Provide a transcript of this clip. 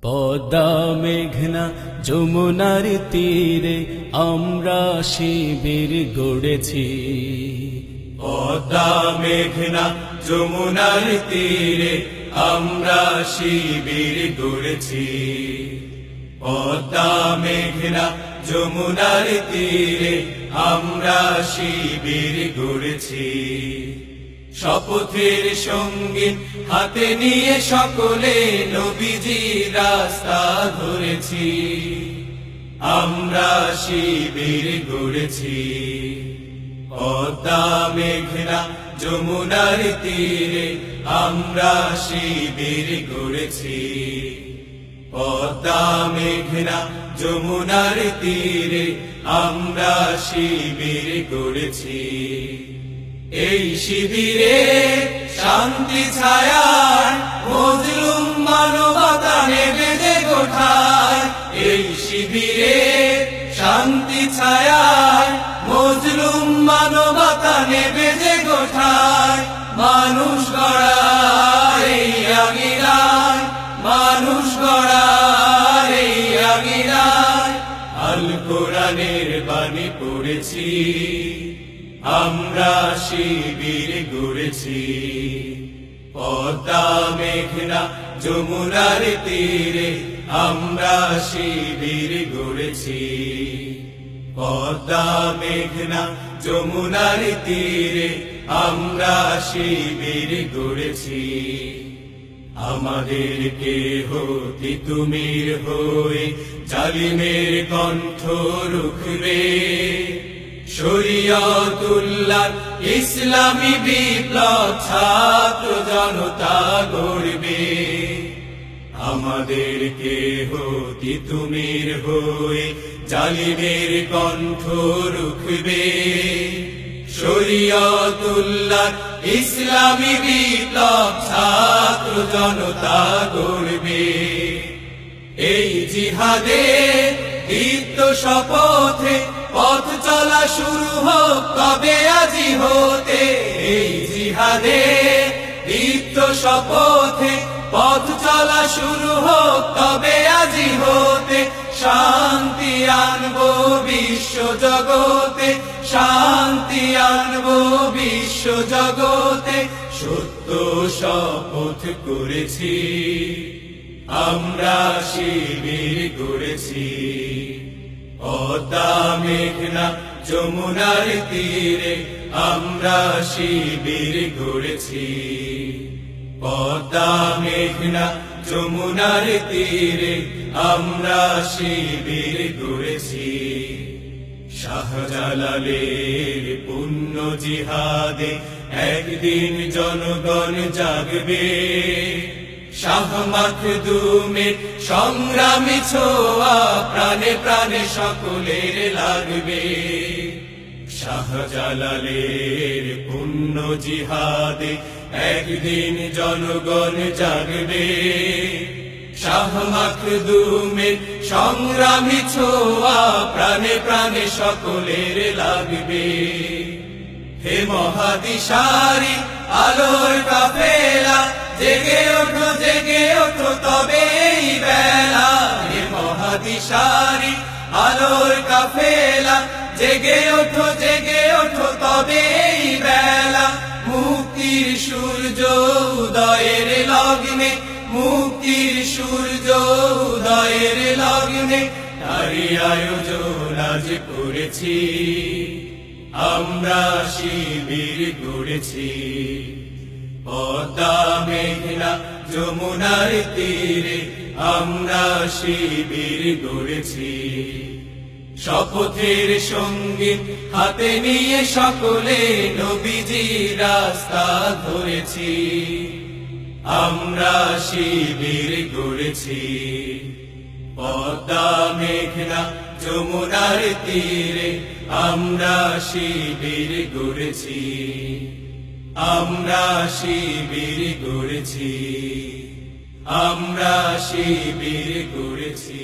পদ্মা মেঘনা যমুনার তীরে আমরা শিবির গড়েছি। পদ্মা মেঘনা যমুনার তীরে আমরা শিবির গড়েছি। পদ্মা মেঘনা যমুনার তীরে আমরা শিবির গড়েছি। শপথের সঙ্গীত হাতে নিয়ে সকলে নবীজির রাস্তা ধরেছি। আমরা শিবির গড়েছি। পদ্মা মেঘনা যমুনার তীরে আমরা শিবির গড়েছি। পদ্মা মেঘনা যমুনার তীরে আমরা শিবির গড়েছি। এই শিবিরে শান্তি ছায়ায় মজলুম মানবতা নেবে যে কোঠায়। এই শিবিরে শান্তি ছায়ায় মজলুম মানবতা নেবে যে কোঠায়। মানুষ গড়ার এই আঙিনায়, মানুষ গড়ার এই আঙিনায় আল কোরআনের বাণী পড়েছি। আমরা শিবির গড়েছি। পদ্মা মেঘনা যমুনার তীরে আমরা শিবির গড়েছি। পদ্মা মেঘনা যমুনার তীরে আমরা শিবির গড়েছি। আমাদেরকে হতে তুমির হয়ে জালিমের কণ্ঠ রুখবে। শরিয়তুল্লাহ ইসলামী বিপ্লব ছাত্র জনতা গড়বে। আমাদেরকে হতে তুমির হয়ে জালিমের কণ্ঠ রুখবে। শরিয়তুল্লাহ ইসলামী বিপ্লব ছাত্র জনতা গড়বে। এই জিহাদে দীপ্ত শপথে পথ চলা শুরু হোক তবে আজি হতে। এই জিহাদে দীপ্ত শপথে পথ চলা শুরু হোক তবে আজি হতে। শান্তি আনবো বিশ্ব জগতে, শান্তি আনবো বিশ্ব জগতে। সত্য শপথ করেছি, আমরা শিবির গড়েছি। পদ্মা মেঘনা যমুনার তীরে আমরা শিবির গড়েছি। পদ্মা মেঘনা যমুনার তীরে আমরা শিবির গড়েছি। শাহজালালের পুণ্য জিহাদে একদিন জনগণ জাগবে। শাহ মাখদুমের সংগ্রামী ছোঁয়া প্রাণে প্রাণে সকলের লাগবে। শাহজালালের পুণ্য জিহাদে একদিন জনগণ জাগবে। শাহ মাখদুমের সংগ্রামী ছোঁয়া প্রাণে প্রাণে সকলের লাগবে। হে মহাদিশারি আলোর কাফেলা জেগে ওঠো, জেগে ওঠো তবে এই বেলা। হে মহাদিশারি আলোর কাফেলা জেগে ওঠো, জেগে ওঠো তবে এই বেলা। মুক্তির সূর্য উদয়ের লগ্নে, মুক্তির সূর্য উদয়ের লগ্নে তারই আয়োজন আজ করেছি। আমরা শিবির গড়েছি। পদ্মা মেঘনা যমুনার তীরে আমরা শিবির গড়েছি। শপথের সঙ্গীত হাতে নিয়ে সকলে নবীজির রাস্তা ধরেছি। আমরা শিবির গড়েছি। পদ্মা মেঘনা যমুনার তীরে আমরা শিবির গড়েছি। আমরা শিবির গড়েছি। আমরা শিবির গড়েছি।